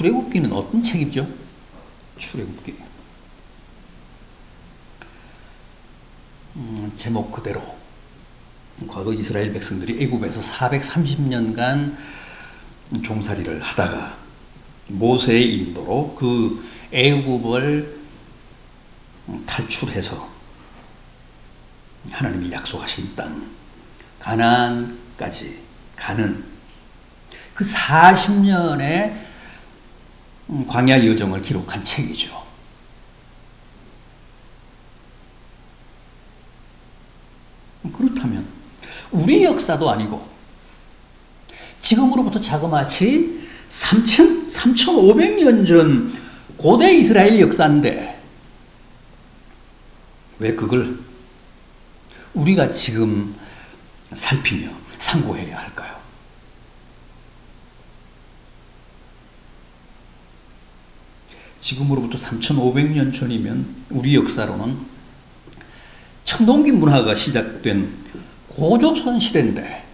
출애굽기는 어떤 책이죠? 출애굽기. 제목 그대로 과거 이스라엘 백성들이 애굽에서 430년간 종살이를 하다가 모세의 인도로 그 애굽을 탈출해서 하나님이 약속하신 땅 가나안까지 가는 그 40년의 광야 여정을 기록한 책이죠. 그렇다면 우리 역사도 아니고 지금으로부터 자그마치 3,500년 전 고대 이스라엘 역사인데 왜 그걸 우리가 지금 살피며 상고해야 할까요? 지금으로부터 3,500년 전이면 우리 역사로는 청동기 문화가 시작된 고조선 시대인데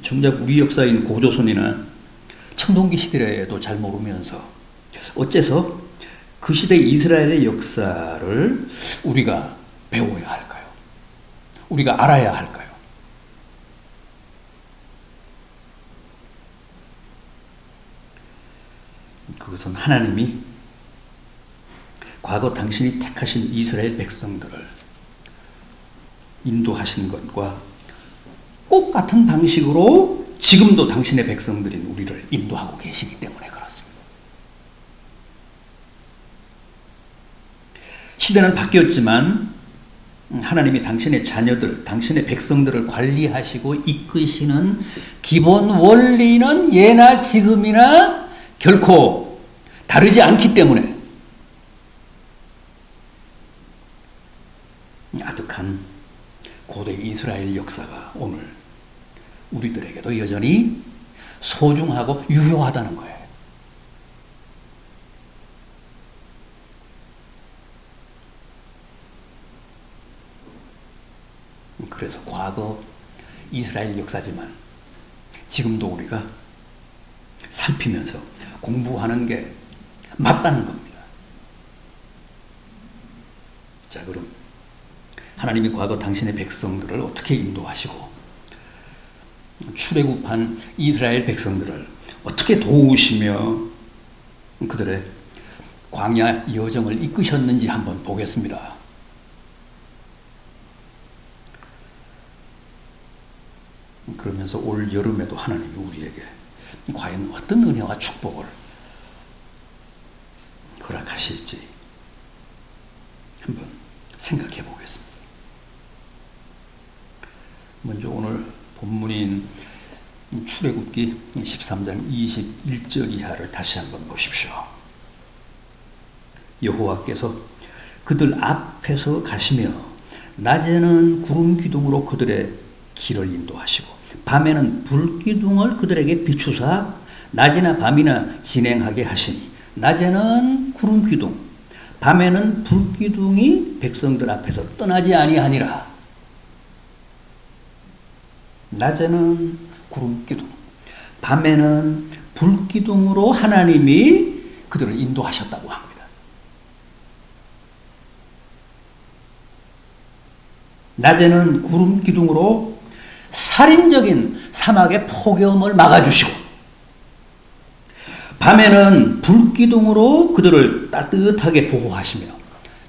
정작 우리 역사인 고조선이나 청동기 시대에도 잘 모르면서 어째서 그 시대 이스라엘의 역사를 우리가 배워야 할까요? 우리가 알아야 할까요? 그것은 하나님이 과거 당신이 택하신 이스라엘 백성들을 인도하신 것과 똑같은 방식으로 지금도 당신의 백성들인 우리를 인도하고 계시기 때문에 그렇습니다. 시대는 바뀌었지만 하나님이 당신의 자녀들, 당신의 백성들을 관리하시고 이끄시는 기본 원리는 예나 지금이나 결코 다르지 않기 때문에 아득한 고대 이스라엘 역사가 오늘 우리들에게도 여전히 소중하고 유효하다는 거예요. 그래서 과거 이스라엘 역사지만 지금도 우리가 살피면서 공부하는 게 맞다는 겁니다. 자, 그럼 하나님이 과거 당신의 백성들을 어떻게 인도하시고 출애굽한 이스라엘 백성들을 어떻게 도우시며 그들의 광야 여정을 이끄셨는지 한번 보겠습니다. 그러면서 올 여름에도 하나님이 우리에게 과연 어떤 은혜와 축복을 허락하실지 한번 생각해 보겠습니다. 먼저 오늘 본문인 출애굽기 13장 21절 이하를 다시 한번 보십시오. 여호와께서 그들 앞에서 가시며 낮에는 구름 기둥으로 그들의 길을 인도하시고 밤에는 불 기둥을 그들에게 비추사 낮이나 밤이나 진행하게 하시니 낮에는 구름 기둥 밤에는 불 기둥이 백성들 앞에서 떠나지 아니하니라. 낮에는 구름 기둥, 밤에는 불 기둥으로 하나님이 그들을 인도하셨다고 합니다. 낮에는 구름 기둥으로 살인적인 사막의 폭염을 막아주시고 밤에는 불 기둥으로 그들을 따뜻하게 보호하시며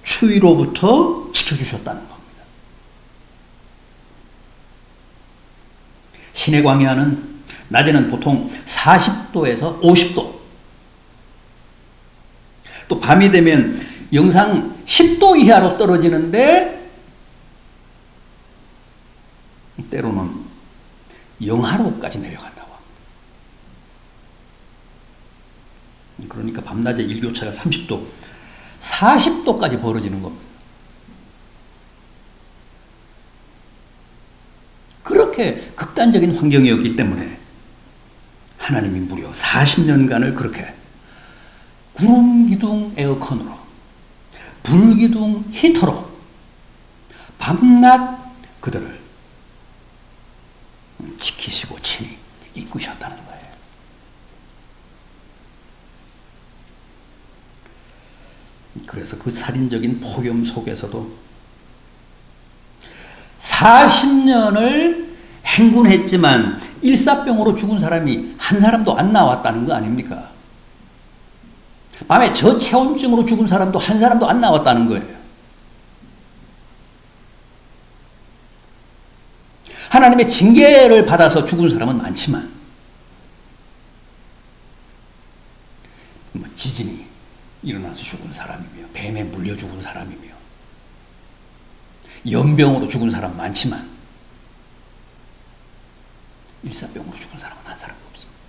추위로부터 지켜주셨다는 겁니다. 신의 광야는 낮에는 보통 40도에서 50도, 또 밤이 되면 영상 10도 이하로 떨어지는데 때로는 영하로까지 내려간다고 합니다. 그러니까 밤낮의 일교차가 30도, 40도까지 벌어지는 겁니다. 그렇게 극단적인 환경이었기 때문에 하나님이 무려 40년간을 그렇게 구름 기둥 에어컨으로, 불 기둥 히터로 밤낮 그들을 지키시고 친히 이끄셨다는 거예요. 그래서 그 살인적인 폭염 속에서도 40년을 행군했지만 일사병으로 죽은 사람이 한 사람도 안 나왔다는 거 아닙니까? 밤에 저체온증으로 죽은 사람도 한 사람도 안 나왔다는 거예요. 하나님의 징계를 받아서 죽은 사람은 많지만 지진이 일어나서 죽은 사람이며 뱀에 물려 죽은 사람이며 연병으로 죽은 사람 많지만 일사병으로 죽은 사람은 한 사람도 없습니다.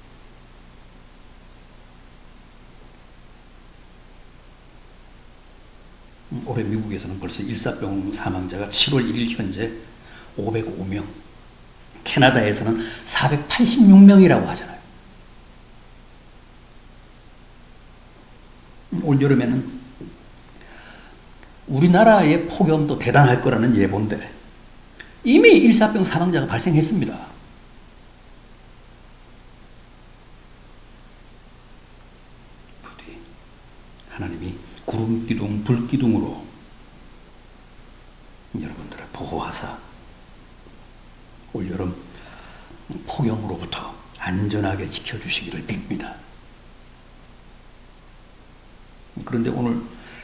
올해 미국에서는 벌써 일사병 사망자가 7월 1일 현재 505명, 캐나다에서는 486명이라고 하잖아요. 올 여름에는 우리나라의 폭염도 대단할 거라는 예보인데 이미 일사병 사망자가 발생했습니다. 부디 하나님이 구름기둥, 불기둥으로 여러분들을 보호하사 올여름 폭염으로부터 안전하게 지켜주시기를 빕니다. 그런데 오늘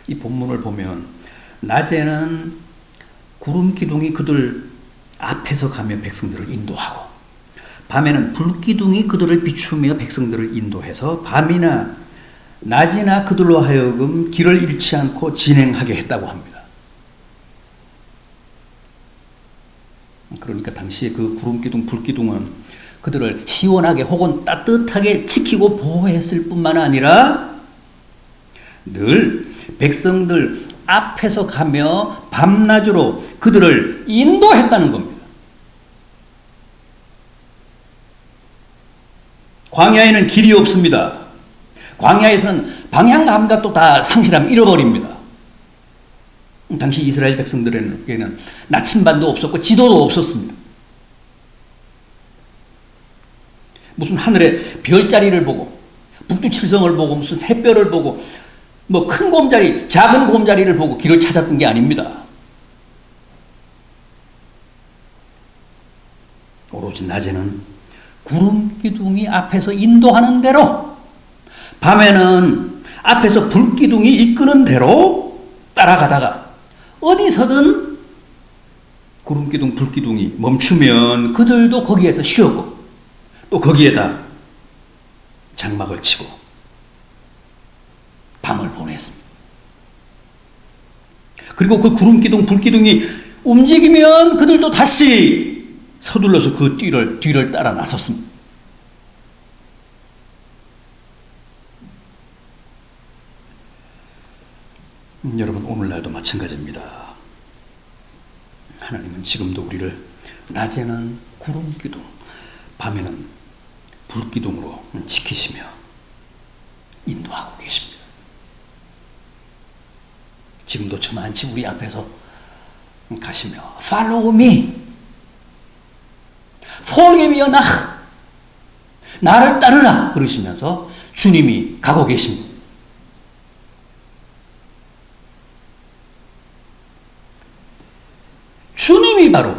이 본문을 보면 낮에는 구름 기둥이 그들 앞에서 가며 백성들을 인도하고 밤에는 불 기둥이 그들을 비추며 백성들을 인도해서 밤이나 낮이나 그들로 하여금 길을 잃지 않고 진행하게 했다고 합니다. 그러니까 당시에 그 구름 기둥, 불 기둥은 그들을 시원하게 혹은 따뜻하게 지키고 보호했을 뿐만 아니라 늘 백성들 앞에서 가며 밤낮으로 그들을 인도했다는 겁니다. 광야에는 길이 없습니다. 광야에서는 방향 감각도 다 상실하면 잃어버립니다. 당시 이스라엘 백성들에게는 나침반도 없었고 지도도 없었습니다. 무슨 하늘의 별자리를 보고 북두칠성을 보고 무슨 샛별을 보고 뭐 큰 곰자리, 작은 곰자리를 보고 길을 찾았던 게 아닙니다. 오로지 낮에는 구름 기둥이 앞에서 인도하는 대로, 밤에는 앞에서 불 기둥이 이끄는 대로 따라가다가 어디서든 구름 기둥, 불 기둥이 멈추면 그들도 거기에서 쉬었고 또 거기에다 장막을 치고 밤을 보냈습니다. 그리고 그 구름 기둥, 불 기둥이 움직이면 그들도 다시 서둘러서 그 뒤를 따라 나섰습니다. 여러분, 오늘날도 마찬가지입니다. 하나님은 지금도 우리를 낮에는 구름 기둥, 밤에는 불 기둥으로 지키시며 인도하고 계십니다. 지금도 저만치 우리 앞에서 가시며 Follow me, folge mir nach, 나를 따르라 그러시면서 주님이 가고 계십니다. 주님이 바로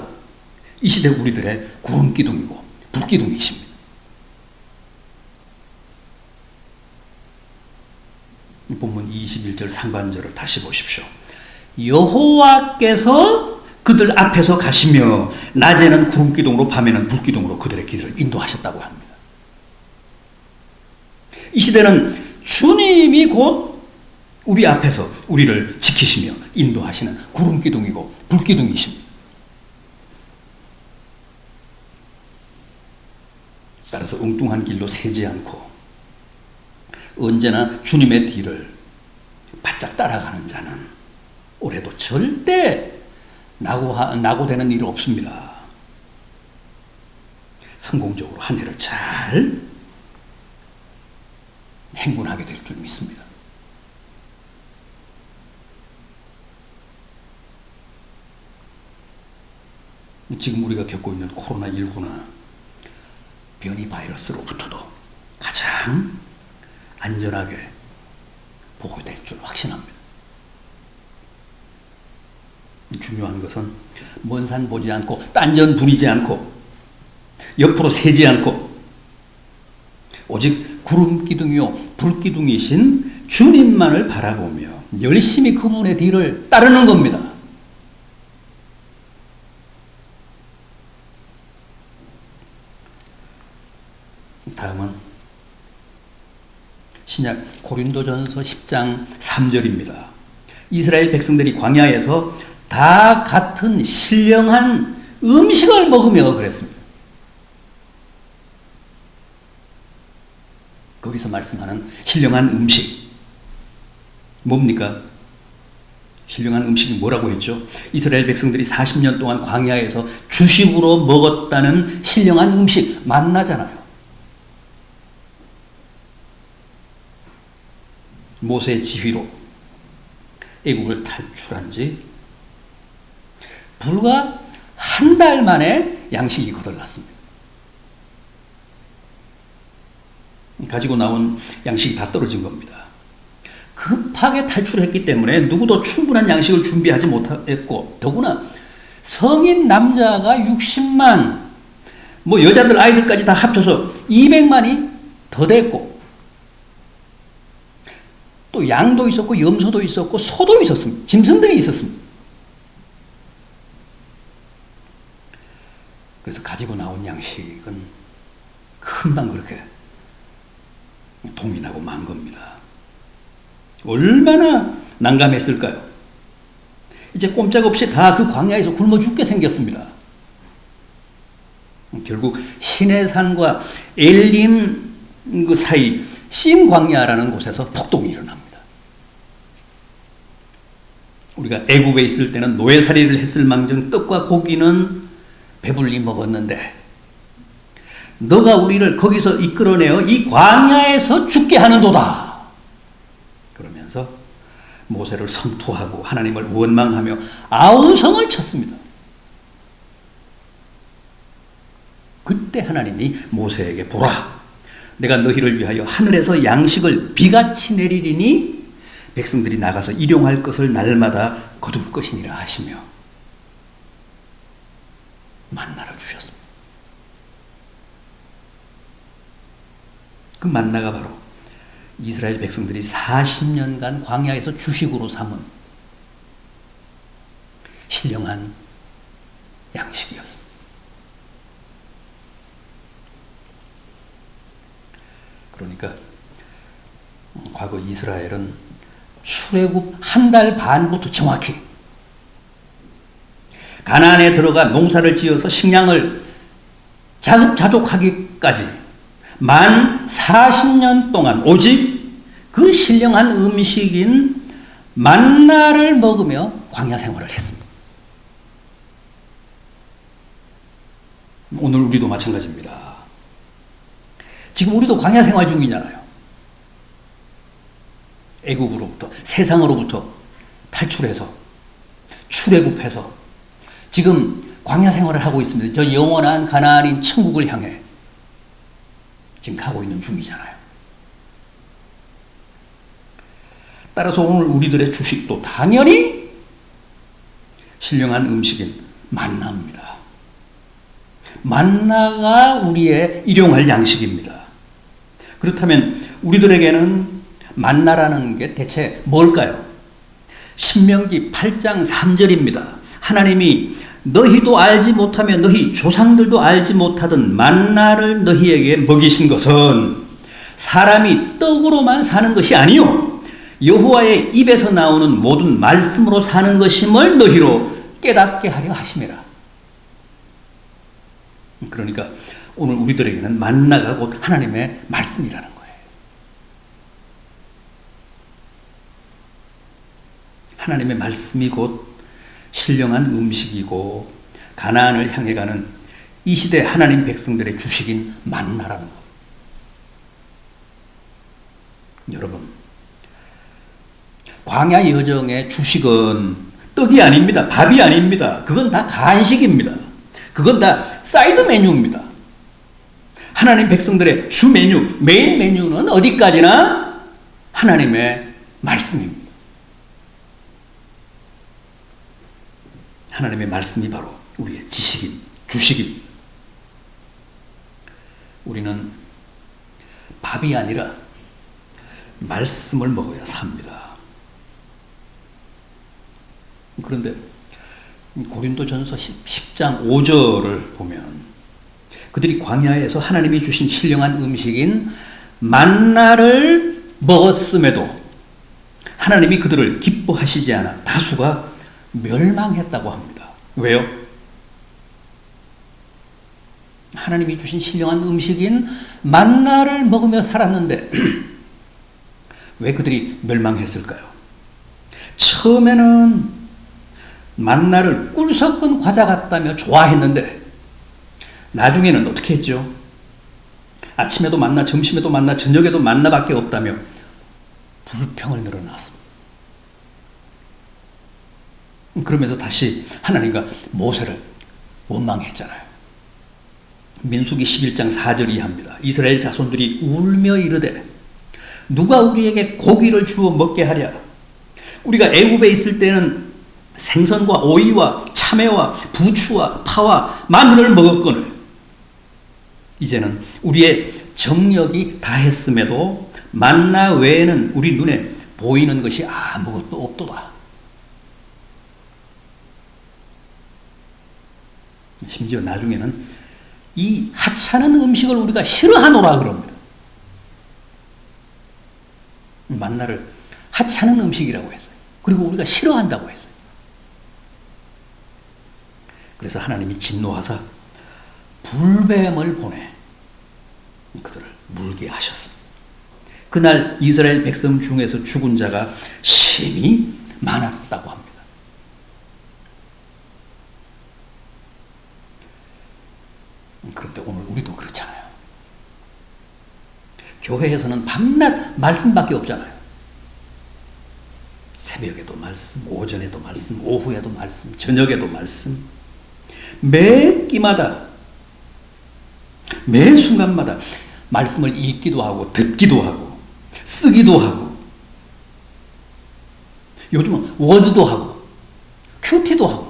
이 시대 우리들의 구름 기둥이고 불 기둥이십니다. 본문 21절 상반절을 다시 보십시오. 여호와께서 그들 앞에서 가시며 낮에는 구름 기둥으로 밤에는 불 기둥으로 그들의 길을 인도하셨다고 합니다. 이 시대는 주님이 곧 우리 앞에서 우리를 지키시며 인도하시는 구름 기둥이고 불 기둥이십니다. 따라서 엉뚱한 길로 새지 않고 언제나 주님의 뒤를 바짝 따라가는 자는 올해도 절대 낙오되는 일이 없습니다. 성공적으로 한 해를 잘 행군하게 될 줄 믿습니다. 지금 우리가 겪고 있는 코로나19나 변이 바이러스로부터도 가장 안전하게 보호될 줄 확신합니다. 중요한 것은 먼 산 보지 않고 딴전 부리지 않고 옆으로 새지 않고 오직 구름 기둥이요 불 기둥이신 주님만을 바라보며 열심히 그분의 뒤를 따르는 겁니다. 다음은 신약 고린도전서 10장 3절입니다. 이스라엘 백성들이 광야에서 다 같은 신령한 음식을 먹으며 그랬습니다. 거기서 말씀하는 신령한 음식 뭡니까? 신령한 음식이 뭐라고 했죠? 이스라엘 백성들이 40년 동안 광야에서 주식으로 먹었다는 신령한 음식 만나잖아요. 모세의 지휘로 애국을 탈출한 지 불과 한 달 만에 양식이 거덜났습니다. 가지고 나온 양식이 다 떨어진 겁니다. 급하게 탈출했기 때문에 누구도 충분한 양식을 준비하지 못했고 더구나 성인 남자가 60만 여자들 아이들까지 다 합쳐서 200만이 더 됐고 또 양도 있었고 염소도 있었고 소도 있었습니다. 짐승들이 있었습니다. 그래서 가지고 나온 양식은 금방 그렇게 동이 나고 만 겁니다. 얼마나 난감했을까요? 이제 꼼짝없이 다 그 광야에서 굶어 죽게 생겼습니다. 결국 시내산과 엘림 그 사이 신 광야라는 곳에서 폭동이 일어납니다. 우리가 애굽에 있을 때는 노예살이를 했을 망정 떡과 고기는 배불리 먹었는데 너가 우리를 거기서 이끌어내어 이 광야에서 죽게 하는도다. 그러면서 모세를 성토하고 하나님을 원망하며 아우성을 쳤습니다. 그때 하나님이 모세에게 보라, 내가 너희를 위하여 하늘에서 양식을 비같이 내리리니 백성들이 나가서 일용할 것을 날마다 거둘 것이니라 하시며 만나를 주셨습니다. 그 만나가 바로 이스라엘 백성들이 40년간 광야에서 주식으로 삼은 신령한 양식이었습니다. 그러니까 과거 이스라엘은 출애굽 한 달 반부터 정확히 가나안에 들어가 농사를 지어서 식량을 자급자족하기까지 만 40년 동안 오직 그 신령한 음식인 만나를 먹으며 광야 생활을 했습니다. 오늘 우리도 마찬가지입니다. 지금 우리도 광야 생활 중이잖아요. 애국으로부터 세상으로부터 탈출해서 출애굽해서 지금 광야 생활을 하고 있습니다. 저 영원한 가나안인 천국을 향해 지금 가고 있는 중이잖아요. 따라서 오늘 우리들의 주식도 당연히 신령한 음식인 만나입니다. 만나가 우리의 일용할 양식입니다. 그렇다면 우리들에게는 만나라는 게 대체 뭘까요? 신명기 8장 3절입니다. 하나님이 너희도 알지 못하며 너희 조상들도 알지 못하던 만나를 너희에게 먹이신 것은 사람이 떡으로만 사는 것이 아니요 여호와의 입에서 나오는 모든 말씀으로 사는 것임을 너희로 깨닫게 하려 하심이라. 그러니까 오늘 우리들에게는 만나가 곧 하나님의 말씀이라는 거예요. 하나님의 말씀이 곧 신령한 음식이고 가나안을 향해 가는 이 시대 하나님 백성들의 주식인 만나라는 것. 여러분, 광야 여정의 주식은 떡이 아닙니다. 밥이 아닙니다. 그건 다 간식입니다. 그건 다 사이드 메뉴입니다. 하나님 백성들의 주 메뉴, 메인 메뉴는 어디까지나 하나님의 말씀입니다. 하나님의 말씀이 바로 우리의 지식인, 주식인. 우리는 밥이 아니라 말씀을 먹어야 삽니다. 그런데 고린도전서 10장 5절을 보면 그들이 광야에서 하나님이 주신 신령한 음식인 만나를 먹었음에도 하나님이 그들을 기뻐하시지 않아 다수가 멸망했다고 합니다. 왜요? 하나님이 주신 신령한 음식인 만나를 먹으며 살았는데 왜 그들이 멸망했을까요? 처음에는 만나를 꿀 섞은 과자 같다며 좋아했는데 나중에는 어떻게 했죠? 아침에도 만나, 점심에도 만나, 저녁에도 만나밖에 없다며 불평을 늘어놨습니다. 그러면서 다시 하나님과 모세를 원망했잖아요. 민수기 11장 4절 이하입니다. 이스라엘 자손들이 울며 이르되 누가 우리에게 고기를 주어 먹게 하랴? 우리가 애굽에 있을 때는 생선과 오이와 참외와 부추와 파와 마늘을 먹었거늘 이제는 우리의 정력이 다했음에도 만나 외에는 우리 눈에 보이는 것이 아무것도 없도다. 심지어 나중에는 이 하찮은 음식을 우리가 싫어하노라 그럽니다. 만나를 하찮은 음식이라고 했어요. 그리고 우리가 싫어한다고 했어요. 그래서 하나님이 진노하사 불뱀을 보내 그들을 물게 하셨습니다. 그날 이스라엘 백성 중에서 죽은 자가 심히 많았다고 합니다. 그런데 오늘 우리도 그렇잖아요. 교회에서는 밤낮 말씀밖에 없잖아요. 새벽에도 말씀, 오전에도 말씀, 오후에도 말씀, 저녁에도 말씀. 매 끼마다, 매 순간마다 말씀을 읽기도 하고 듣기도 하고 쓰기도 하고 요즘은 워드도 하고 큐티도 하고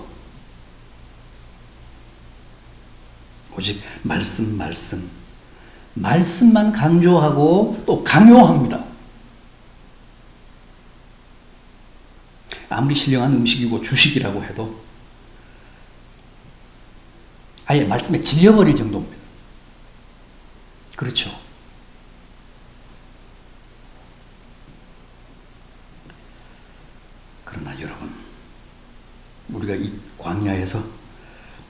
오직 말씀만 강조하고 또 강요합니다. 아무리 신령한 음식이고 주식이라고 해도 아예 말씀에 질려버릴 정도입니다. 그렇죠. 그러나 여러분, 우리가 이 광야에서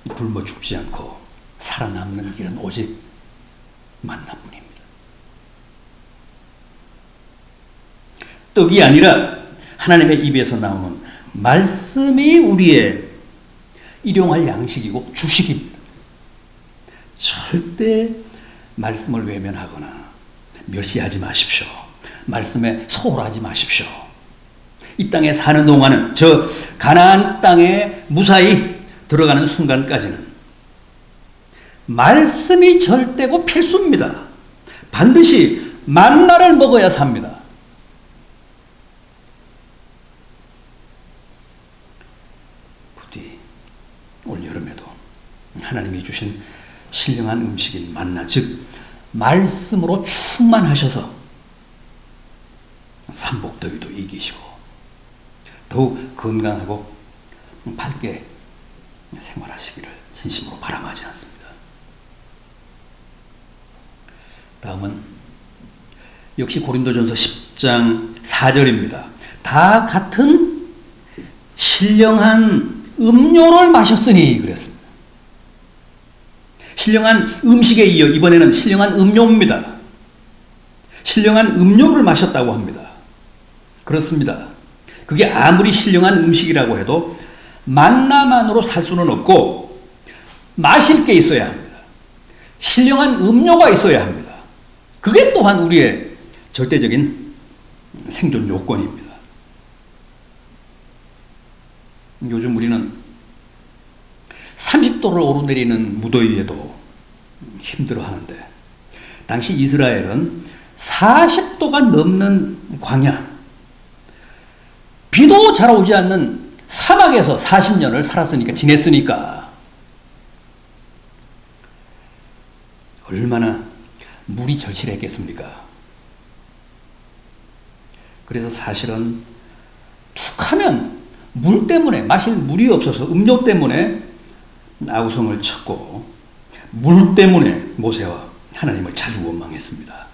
굶어 죽지 않고 살아남는 길은 오직 만나뿐입니다. 떡이 아니라 하나님의 입에서 나오는 말씀이 우리의 일용할 양식이고 주식입니다. 절대 말씀을 외면하거나 멸시하지 마십시오. 말씀에 소홀하지 마십시오. 이 땅에 사는 동안은 저 가나안 땅에 무사히 들어가는 순간까지는 말씀이 절대고 필수입니다. 반드시 만나를 먹어야 삽니다. 부디 올 여름에도 하나님이 주신 신령한 음식인 만나, 즉 말씀으로 충만하셔서 삼복더위도 이기시고 더욱 건강하고 밝게 생활하시기를 진심으로 바람하지 않습니다. 다음은 역시 고린도전서 10장 4절입니다. 다 같은 신령한 음료를 마셨으니 그랬습니다. 신령한 음식에 이어 이번에는 신령한 음료입니다. 신령한 음료를 마셨다고 합니다. 그렇습니다. 그게 아무리 신령한 음식이라고 해도 만나만으로 살 수는 없고 마실 게 있어야 합니다. 신령한 음료가 있어야 합니다. 그게 또한 우리의 절대적인 생존 요건입니다. 요즘 우리는 30도를 오르내리는 무더위에도 힘들어하는데 당시 이스라엘은 40도가 넘는 광야, 비도 잘 오지 않는 사막에서 40년을 살았으니까, 지냈으니까. 얼마나 물이 절실했겠습니까? 그래서 사실은 툭하면 물 때문에, 마실 물이 없어서 음료 때문에 아우성을 쳤고, 물 때문에 모세와 하나님을 자주 원망했습니다.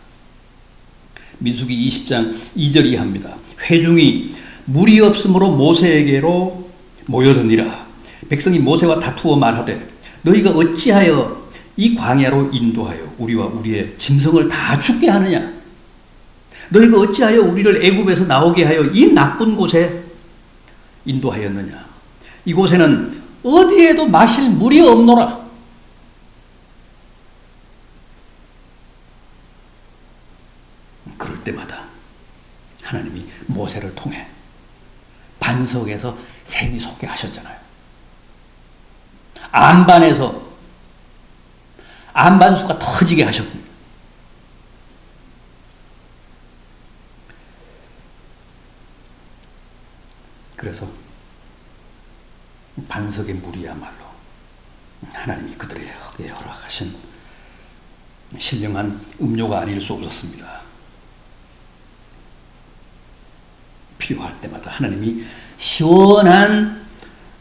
민수기 20장 2절이 이하입니다. 회중이 물이 없으므로 모세에게로 모여드니라. 백성이 모세와 다투어 말하되 너희가 어찌하여 이 광야로 인도하여 우리와 우리의 짐승을 다 죽게 하느냐? 너희가 어찌하여 우리를 애굽에서 나오게 하여 이 나쁜 곳에 인도하였느냐? 이곳에는 어디에도 마실 물이 없노라. 그럴 때마다 하나님이 모세를 통해 반석에서 샘이 솟게 하셨잖아요. 안반에서 안반수가 터지게 하셨습니다. 그래서 반석의 물이야말로 하나님이 그들에게 허락하신 신령한 음료가 아닐 수 없었습니다. 필요할 때마다 하나님이 시원한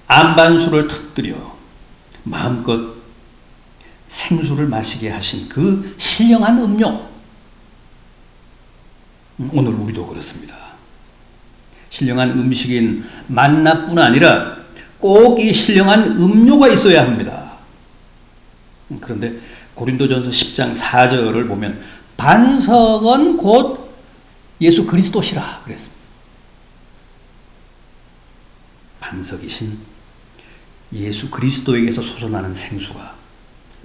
안반수를 터뜨려 마음껏 생수를 마시게 하신 그 신령한 음료. 오늘 우리도 그렇습니다. 신령한 음식인 만나뿐 아니라 꼭 이 신령한 음료가 있어야 합니다. 그런데 고린도전서 10장 4절을 보면 반석은 곧 예수 그리스도시라 그랬습니다. 반석이신 예수 그리스도에게서 솟아나는 생수가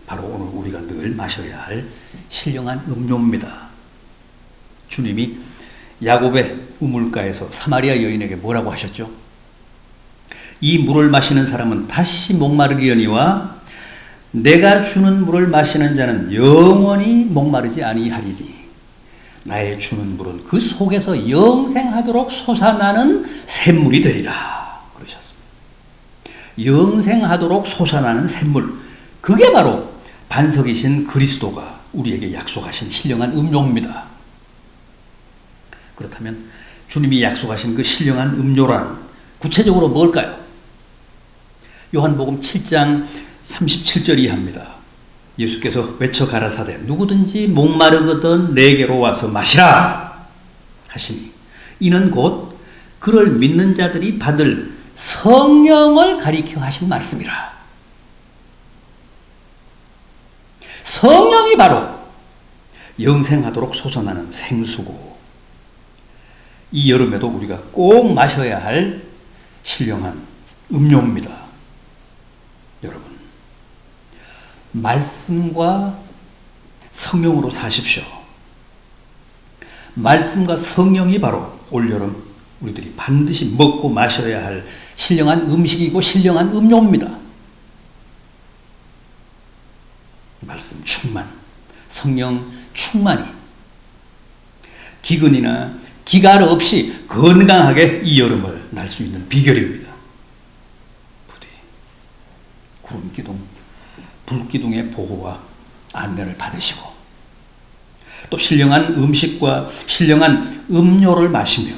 바로 오늘 우리가 늘 마셔야 할 신령한 음료입니다. 주님이 야곱의 우물가에서 사마리아 여인에게 뭐라고 하셨죠? 이 물을 마시는 사람은 다시 목마르리니와 내가 주는 물을 마시는 자는 영원히 목마르지 아니하리니 나의 주는 물은 그 속에서 영생하도록 솟아나는 샘물이 되리라 그러셨습니다. 영생하도록 솟아나는 샘물, 그게 바로 반석이신 그리스도가 우리에게 약속하신 신령한 음료입니다. 그렇다면 주님이 약속하신 그 신령한 음료란 구체적으로 뭘까요? 요한복음 7장 37절이 합니다. 예수께서 외쳐 가라사대 누구든지 목마르거든 내게로 와서 마시라 하시니 이는 곧 그를 믿는 자들이 받을 성령을 가리켜 하신 말씀이라. 성령이 바로 영생하도록 솟아나는 생수고 이 여름에도 우리가 꼭 마셔야 할 신령한 음료입니다. 여러분, 말씀과 성령으로 사십시오. 말씀과 성령이 바로 올여름 우리들이 반드시 먹고 마셔야 할 신령한 음식이고 신령한 음료입니다. 말씀 충만, 성령 충만이 기근이나 기갈 없이 건강하게 이 여름을 날 수 있는 비결입니다. 부디 구름기둥, 불기둥의 보호와 안내를 받으시고 또 신령한 음식과 신령한 음료를 마시며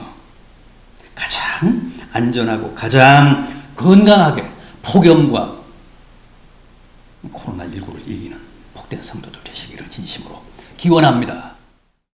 가장 안전하고 가장 건강하게 폭염과 코로나19를 이기는 복된 성도들 되시기를 진심으로 기원합니다.